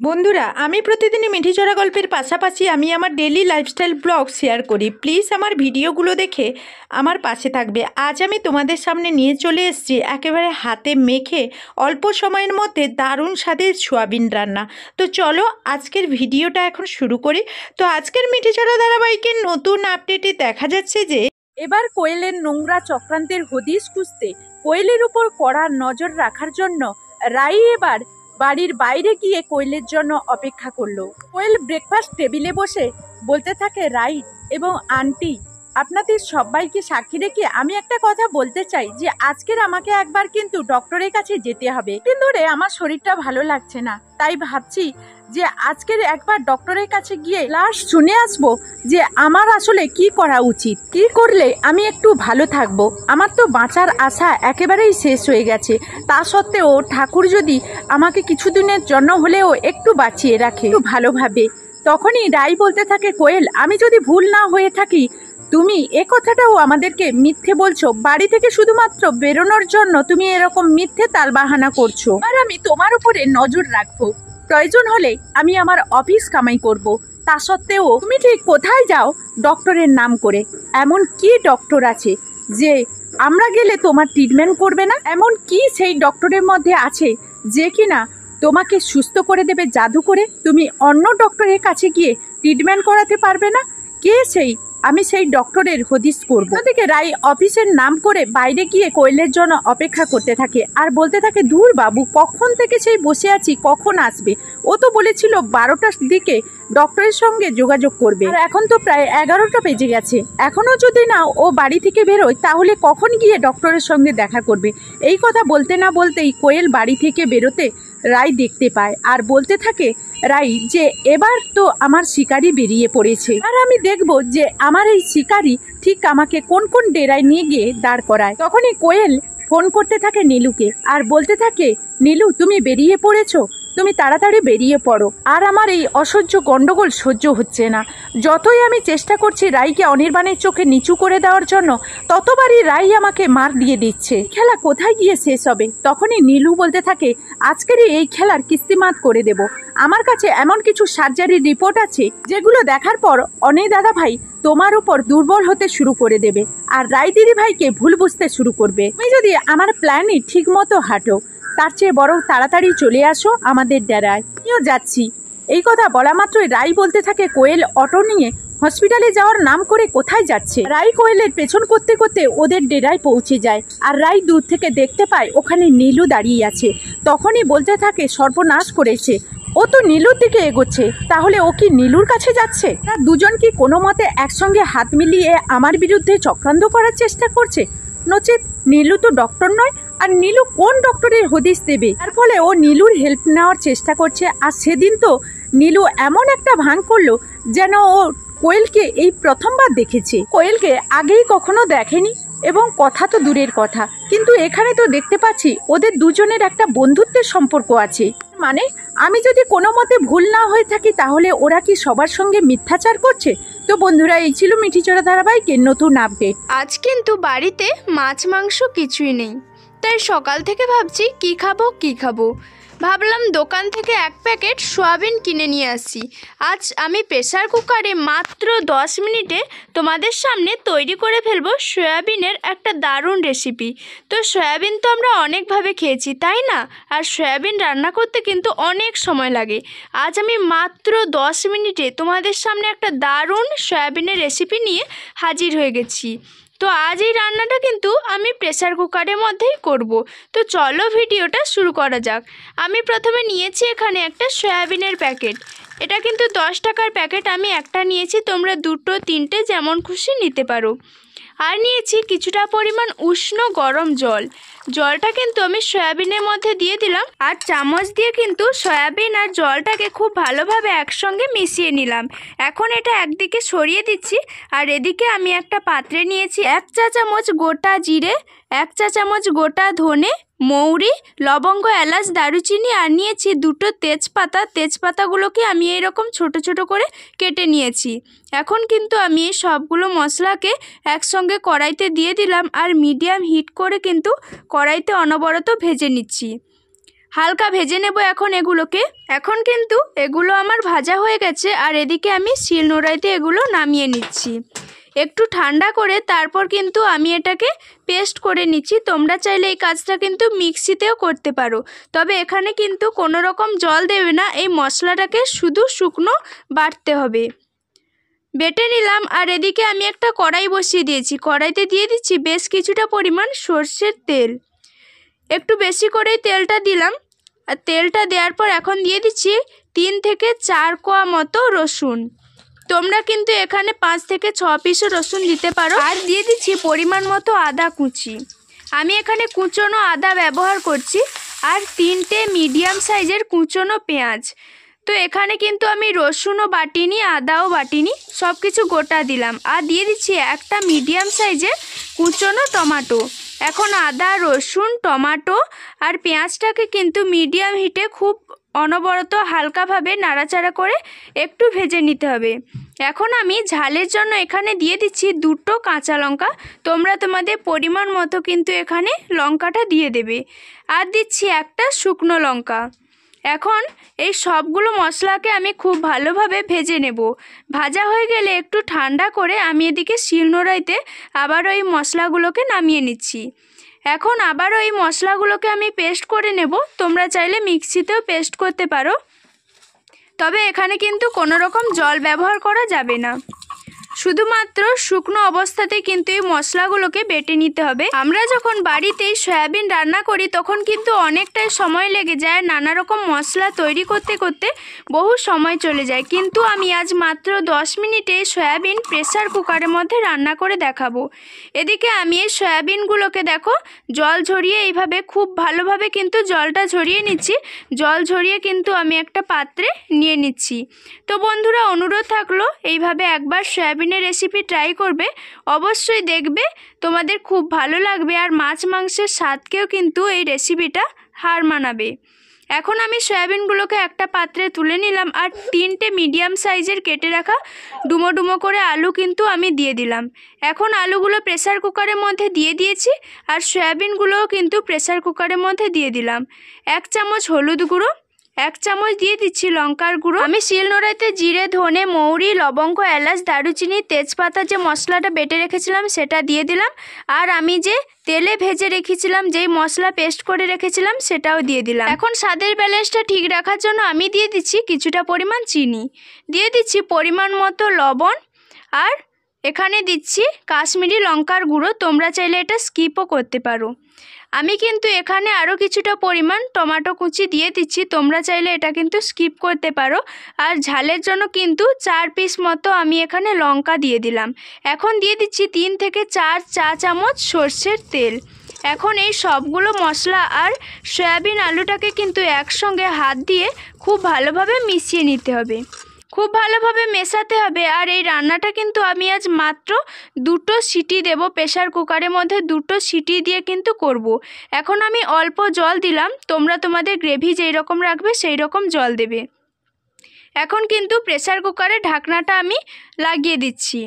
বন্ধুরা, আমি প্রতিদিনই মিঠিচড়া গল্পের পাশাপাশি আমি আমার ডেইলি লাইফস্টাইল ব্লগ শেয়ার করি। প্লিজ আমার ভিডিওগুলো দেখে আমার পাশে থাকবে। আজ আমি তোমাদের সামনে নিয়ে চলে এসেছি একেবারে হাতে মেখে অল্প সময়ের মধ্যে দারুণ স্বাদের সোয়াবিন রান্না। তো চলো আজকের ভিডিওটা এখন শুরু করি। তো আজকের মিঠিচড়া ধারাবাহিকের নতুন আপডেটে দেখা যাচ্ছে যে এবার কোয়েলের নোংরা চক্রান্তের হদিশ খুঁজতে কোয়েলের উপর কড়া নজর রাখার জন্য রাই এবার বাড়ির বাইরে গিয়ে কোয়েলের জন্য অপেক্ষা করলো। কোয়েল ব্রেকফাস্ট টেবিলে বসে বলতে থাকে, রাই এবং আন্টি, আপনাদের সবাইকে সাক্ষী রেখে আমি একটা কথা বলতে চাই যে আজকের আমাকে একবার কিন্তু ডক্টরের কাছে যেতে হবে। দিন ধরে আমার শরীরটা ভালো লাগছে না, তাই ভাবছি যে আজকের একবার ডক্টরের কাছে গিয়ে লাস্ট শুনে আসবো যে আমার আসলে কি করা উচিত, কি করলে আমি একটু ভালো থাকবো। আমার তো বাঁচার আশা একেবারেই শেষ হয়ে গেছে। তা সত্ত্বেও ঠাকুর যদি আমাকে কিছুদিনের জন্য হলেও একটু বাঁচিয়ে রাখে, একটু ভালোভাবে। তখনই রাই বলতে থাকে, কোয়েল, আমি যদি ভুল না হয়ে থাকি তুমি এ কথাটাও আমাদেরকে মিথ্যে বলছো। বাড়ি থেকে শুধুমাত্র বেরোনোর জন্য তুমি এরকম মিথ্যে তালবাহানা করছো। আর আমি তোমার উপরে নজর রাখবো, প্রয়োজন হলে আমি আমার অফিস কামাই করব। তা সত্ত্বেও তুমি ঠিক কোথায় যাও ডক্টরের নাম করে? এমন কি ডক্টর আছে যে আমরা গেলে তোমার ট্রিটমেন্ট করবে না? এমন কি সেই ডক্টরের মধ্যে আছে যে কিনা তোমাকে সুস্থ করে দেবে জাদু করে? তুমি অন্য ডক্টরের কাছে গিয়ে ট্রিটমেন্ট করাতে পারবে না? কে সেই? আমি সেই ডক্টরের হদিশ করবো। থেকে রাই অফিসের নাম করে বাইরে গিয়ে কোয়েলের জন্য অপেক্ষা করতে থাকে আর বলতে থাকে, দূর বাবু, কখন থেকে সেই বসে আছি, কখন আসবে? ও তো বলেছিল 12টার দিকে ডক্টরের সঙ্গে যোগাযোগ করবে, আর এখন তো প্রায় 11টা বেজে গেছে। এখনো যদি না ও বাড়ি থেকে বেরোয় তাহলে কখন গিয়ে ডক্টরের সঙ্গে দেখা করবে? এই কথা বলতে না বলতেই কোয়েল বাড়ি থেকে বেরোতে রাই দেখতে পায় আর বলতে থাকে রাই যে এবার তো আমার শিকারি বেরিয়ে পড়েছে, আর আমি দেখব যে আমার এই শিকারি ঠিক আমাকে কোন কোন ডেরায় নিয়ে গিয়ে দাঁড় করায়। তখনই কোয়েল ফোন করতে থাকে নীলুকে আর বলতে থাকে, নীলু, তুমি বেরিয়ে পড়েছো, তুমি তাড়াতাড়ি বেরিয়ে পড়ো। আর আমার এই অসহ্য গন্ডগোল সহ্য হচ্ছে না। যতই আমি চেষ্টা করছি রাইকে অনির্বাণের চোখে নিচু করে দেওয়ার জন্য, ততবারই রাই আমাকে মার দিয়ে দিচ্ছে। খেলা কোথায় গিয়ে শেষ হবে? তখনই নীলু বলতে থাকে, আজকেরই এই খেলার কিস্তিমাত করে দেব। আমার কাছে এমন কিছু সার্জারির রিপোর্ট আছে যেগুলো দেখার পর অনেক দাদা ভাই তোমার উপর দুর্বল হতে শুরু করে দেবে আর রাই দিদি ভাইকে ভুল বুঝতে শুরু করবে। তুমি যদি আমার প্ল্যানই ঠিক মতো হাঁটো, তার চেয়ে বরং তাড়াতাড়ি চলে আসো আমাদের ডেরায়, আমিও যাচ্ছি। এই কথা বলা মাত্রই রাই বলতে থাকে, কোয়েল অটো নিয়ে হসপিটালে যাওয়ার নাম করে কোথায় যাচ্ছে? রাই কোয়েলের পেছন করতে করতে ওদের ডেরায় পৌঁছে যায় আর রাই দূর থেকে দেখতে পায় ওখানে নীলু দাঁড়িয়ে আছে। তখনই বলতে থাকে, সর্বনাশ করেছে, ও তো নীলুর দিকে এগোচ্ছে। তাহলে ও কি নীলুর কাছে যাচ্ছে? তারা দুজন কি কোনো মতে একসঙ্গে হাত মিলিয়ে আমার বিরুদ্ধে চক্রান্ত করার চেষ্টা করছে? নচেত নীলু তো ডক্টর নয়, আর নীলু কোন ডক্টরের হদিশ দেবে? তার ফলে ও নীলুর হেল্প নেওয়ার চেষ্টা করছে। আর সেদিন তো নীলু এমন একটা ভান করলো যেন ও কোয়েলকে এই প্রথমবার দেখেছে। কোয়েলকে আগেই কখনো দেখেনি এবং কথা তো দূরের কথা, কিন্তু এখানে তো দেখতে পাচ্ছি ওদের দুজনের একটা বন্ধুত্বের সম্পর্ক আছে। মানে আমি যদি কোনো মতে ভুল না হয়ে থাকি তাহলে ওরা কি সবার সঙ্গে মিথ্যাচার করছে? তো বন্ধুরা, এই ছিল মিঠিচড়া ধারাবাহিকের নতুন আপডেট। আজ কিন্তু বাড়িতে মাছ মাংস কিছুই নেই, তাই সকাল থেকে ভাবছি কি খাবো। ভাবলাম দোকান থেকে এক প্যাকেট সোয়াবিন কিনে নিয়ে আসি। আজ আমি প্রেসার কুকারে মাত্র 10 মিনিটে তোমাদের সামনে তৈরি করে ফেলবো সয়াবিনের একটা দারুণ রেসিপি। তো সয়াবিন তো আমরা অনেকভাবে খেয়েছি, তাই না? আর সয়াবিন রান্না করতে কিন্তু অনেক সময় লাগে। আজ আমি মাত্র 10 মিনিটে তোমাদের সামনে একটা দারুণ সয়াবিনের রেসিপি নিয়ে হাজির হয়ে গেছি। তো আজ এই রান্নাটা কিন্তু আমি প্রেসার কুকারের মধ্যেই করব। তো চলো ভিডিওটা শুরু করা যাক। আমি প্রথমে নিয়েছি এখানে একটা সয়াবিনের প্যাকেট। এটা কিন্তু 10 টাকার প্যাকেট, আমি একটা নিয়েছি, তোমরা 2টো 3টে যেমন খুশি নিতে পারো। আর নিয়েছি কিছুটা পরিমাণ উষ্ণ গরম জল। জলটা কিন্তু আমি সয়াবিনের মধ্যে দিয়ে দিলাম আর চামচ দিয়ে কিন্তু সয়াবিন আর জলটাকে খুব ভালোভাবে একসঙ্গে মিশিয়ে নিলাম। এখন এটা একদিকে সরিয়ে দিচ্ছি আর এদিকে আমি একটা পাত্রে নিয়েছি 1 চা চামচ গোটা জিরে, 1 চা চামচ গোটা ধনে, মৌরি, লবঙ্গ, এলাচ, দারুচিনি, আর নিয়েছি 2টো তেজপাতা। তেজপাতাগুলোকে আমি এইরকম ছোট ছোট করে কেটে নিয়েছি। এখন কিন্তু আমি এই সবগুলো মশলাকে একসঙ্গে কড়াইতে দিয়ে দিলাম আর মিডিয়াম হিট করে কিন্তু কড়াইতে অনবরত ভেজে নিচ্ছি। হালকা ভেজে নেব এখন এগুলোকে। এখন কিন্তু এগুলো আমার ভাজা হয়ে গেছে, আর এদিকে আমি শিলনোড়াইতে এগুলো নামিয়ে নিচ্ছি। একটু ঠান্ডা করে তারপর কিন্তু আমি এটাকে পেস্ট করে নিচ্ছি। তোমরা চাইলে এই কাজটা কিন্তু মিক্সিতেও করতে পারো, তবে এখানে কিন্তু কোনো রকম জল দেবে না, এই মশলাটাকে শুধু শুকনো বাটতে হবে। বেটে নিলাম। আর এদিকে আমি একটা কড়াই বসিয়ে দিয়েছি, কড়াইতে দিয়ে দিচ্ছি বেশ কিছুটা পরিমাণ সর্ষের তেল। একটু বেশি করেই তেলটা দিলাম। আর তেলটা দেওয়ার পর এখন দিয়ে দিচ্ছি 3 থেকে 4 কোয়া মতো রসুন। তোমরা কিন্তু এখানে 5 থেকে 6 পিসও রসুন দিতে পারো। আর দিয়ে দিচ্ছি পরিমাণ মতো আদা কুচি। আমি এখানে কুচনো আদা ব্যবহার করছি, আর 3টে মিডিয়াম সাইজের কুচনো পেঁয়াজ। তো এখানে কিন্তু আমি রসুনও বাটিনি, আদাও বাটিনি, সব কিছু গোটা দিলাম। আর দিয়ে দিচ্ছি একটা মিডিয়াম সাইজের কুচনো টমেটো। এখন আদা, রসুন, টমেটো আর পেঁয়াজটাকে কিন্তু মিডিয়াম হিটে খুব অনবরত হালকাভাবে নাড়াচাড়া করে একটু ভেজে নিতে হবে। এখন আমি ঝালের জন্য এখানে দিয়ে দিচ্ছি 2টো কাঁচা লঙ্কা। তোমরা তোমাদের পরিমাণ মতো কিন্তু এখানে লঙ্কাটা দিয়ে দেবে। আর দিচ্ছি একটা শুকনো লঙ্কা। এখন এই সবগুলো মশলাকে আমি খুব ভালোভাবে ভেজে নেব। ভাজা হয়ে গেলে একটু ঠান্ডা করে আমি এদিকে শিলনোড়াইতে আবার ওই মশলাগুলোকে নামিয়ে নিচ্ছি। এখন আবারও এই মশলাগুলোকে আমি পেস্ট করে নেব। তোমরা চাইলে মিক্সিতেও পেস্ট করতে পারো, তবে এখানে কিন্তু কোনো রকম জল ব্যবহার করা যাবে না। শুধুমাত্র শুকনো অবস্থাতেই কিন্তু এই মশলাগুলোকে বেটে নিতে হবে। আমরা যখন বাড়িতেই সয়াবিন রান্না করি তখন কিন্তু অনেকটাই সময় লেগে যায়, নানা রকম মশলা তৈরি করতে করতে বহু সময় চলে যায়। কিন্তু আমি আজ মাত্র 10 মিনিটে সয়াবিন প্রেসার কুকারের মধ্যে রান্না করে দেখাবো। এদিকে আমি এই সয়াবিনগুলোকে দেখো জল ঝরিয়ে এইভাবে খুব ভালোভাবে কিন্তু জলটা ঝরিয়ে নিচ্ছি। জল ঝরিয়ে কিন্তু আমি একটা পাত্রে নিয়ে নিচ্ছি। তো বন্ধুরা, অনুরোধ থাকলো এইভাবে একবার সয়াবিনের রেসিপি ট্রাই করবে, অবশ্যই দেখবে তোমাদের খুব ভালো লাগবে। আর মাছ মাংসের স্বাদকেও কিন্তু এই রেসিপিটা হার মানাবে। এখন আমি সয়াবিনগুলোকে একটা পাত্রে তুলে নিলাম, আর 3টে মিডিয়াম সাইজের কেটে রাখা ডুমো ডুমো করে আলু কিন্তু আমি দিয়ে দিলাম। এখন আলুগুলো প্রেসার কুকারের মধ্যে দিয়ে দিয়েছি, আর সয়াবিনগুলোও কিন্তু প্রেসার কুকারের মধ্যে দিয়ে দিলাম। 1 চামচ হলুদ গুঁড়ো, 1 চামচ দিয়ে দিচ্ছি লঙ্কার গুঁড়ো। আমি শিলনোড়াইতে জিরে, ধনে, মৌরি, লবঙ্গ, এলাচ, দারুচিনি, তেজপাতা যে মশলাটা বেটে রেখেছিলাম সেটা দিয়ে দিলাম। আর আমি যে তেলে ভেজে রেখেছিলাম, যেই মশলা পেস্ট করে রেখেছিলাম সেটাও দিয়ে দিলাম। এখন স্বাদের ব্যালেন্সটা ঠিক রাখার জন্য আমি দিয়ে দিচ্ছি কিছুটা পরিমাণ চিনি, দিয়ে দিচ্ছি পরিমাণ মতো লবণ, আর এখানে দিচ্ছি কাশ্মীরি লঙ্কার গুঁড়ো। তোমরা চাইলে এটা স্কিপও করতে পারো। আমি কিন্তু এখানে আরও কিছুটা পরিমাণ টমেটো কুচি দিয়ে দিচ্ছি, তোমরা চাইলে এটা কিন্তু স্কিপ করতে পারো। আর ঝালের জন্য কিন্তু 4 পিস মতো আমি এখানে লঙ্কা দিয়ে দিলাম। এখন দিয়ে দিচ্ছি 3 থেকে 4 চা চামচ সর্ষের তেল। এখন এই সবগুলো মশলা আর সয়াবিন আলুটাকে কিন্তু একসঙ্গে হাত দিয়ে খুব ভালোভাবে মিশিয়ে নিতে হবে, খুব ভালোভাবে মেশাতে হবে। আর এই রান্নাটা কিন্তু আমি আজ মাত্র 2টো সিটি দেব প্রেসার কুকারের মধ্যে, 2টো সিটি দিয়ে কিন্তু করব। এখন আমি অল্প জল দিলাম, তোমরা তোমাদের গ্রেভি যেই রকম রাখবে সেই রকম জল দেবে। এখন কিন্তু প্রেসার কুকারের ঢাকনাটা আমি লাগিয়ে দিচ্ছি।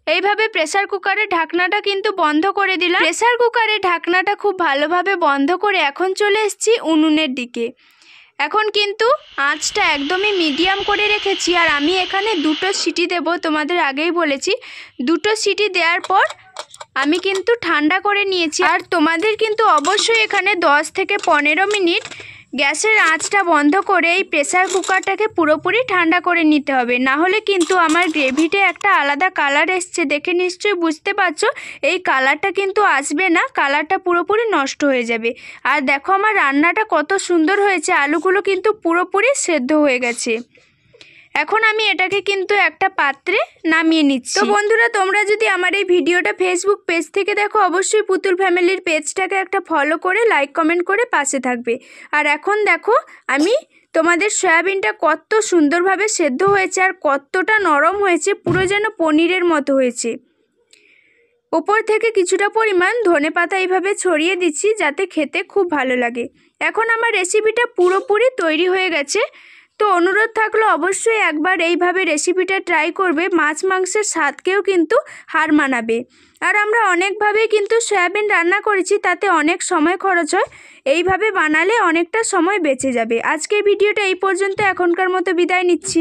এইভাবে প্রেসার কুকারের ঢাকনাটা কিন্তু বন্ধ করে দিলাম। প্রেসার কুকারের ঢাকনাটা খুব ভালোভাবে বন্ধ করে এখন চলে এসেছি উনুনের দিকে। এখন কিন্তু আঁচটা একদমই মিডিয়াম করে রেখেছি, আর আমি এখানে 2টো সিটি দেব। তোমাদের আগেই বলেছি 2টো সিটি দেওয়ার পর আমি কিন্তু ঠান্ডা করে নিয়েছি। আর তোমাদের কিন্তু অবশ্যই এখানে 10 থেকে 15 মিনিট গ্যাসের আঁচটা বন্ধ করে এই প্রেসার কুকারটাকে পুরোপুরি ঠান্ডা করে নিতে হবে, না হলে কিন্তু আমার গ্রেভিতে একটা আলাদা কালার এসছে, দেখে নিশ্চয়ই বুঝতে পারছো। এই কালারটা কিন্তু আসবে না, কালারটা পুরোপুরি নষ্ট হয়ে যাবে। আর দেখো আমার রান্নাটা কত সুন্দর হয়েছে, আলুগুলো কিন্তু পুরোপুরি সেদ্ধ হয়ে গেছে। এখন আমি এটাকে কিন্তু একটা পাত্রে নামিয়ে নিচ্ছি। তো বন্ধুরা, তোমরা যদি আমার এই ভিডিওটা ফেসবুক পেজ থেকে দেখো, অবশ্যই পুতুল ফ্যামিলির পেজটাকে একটা ফলো করে লাইক কমেন্ট করে পাশে থাকবে। আর এখন দেখো আমি তোমাদের সয়াবিনটা কত সুন্দরভাবে সেদ্ধ হয়েছে আর কতটা নরম হয়েছে, পুরো যেন পনিরের মতো হয়েছে। ওপর থেকে কিছুটা পরিমাণ ধনেপাতা এইভাবে ছড়িয়ে দিচ্ছি যাতে খেতে খুব ভালো লাগে। এখন আমার রেসিপিটা পুরোপুরি তৈরি হয়ে গেছে। তো অনুরোধ থাকলো অবশ্যই একবার এইভাবে রেসিপিটা ট্রাই করবে, মাছ মাংসের স্বাদকেও কিন্তু হার মানাবে। আর আমরা অনেকভাবেই কিন্তু সয়াবিন রান্না করেছি, তাতে অনেক সময় খরচ হয়, এইভাবে বানালে অনেকটা সময় বেঁচে যাবে। আজকের ভিডিওটা এই পর্যন্ত, এখনকার মতো বিদায় নিচ্ছি।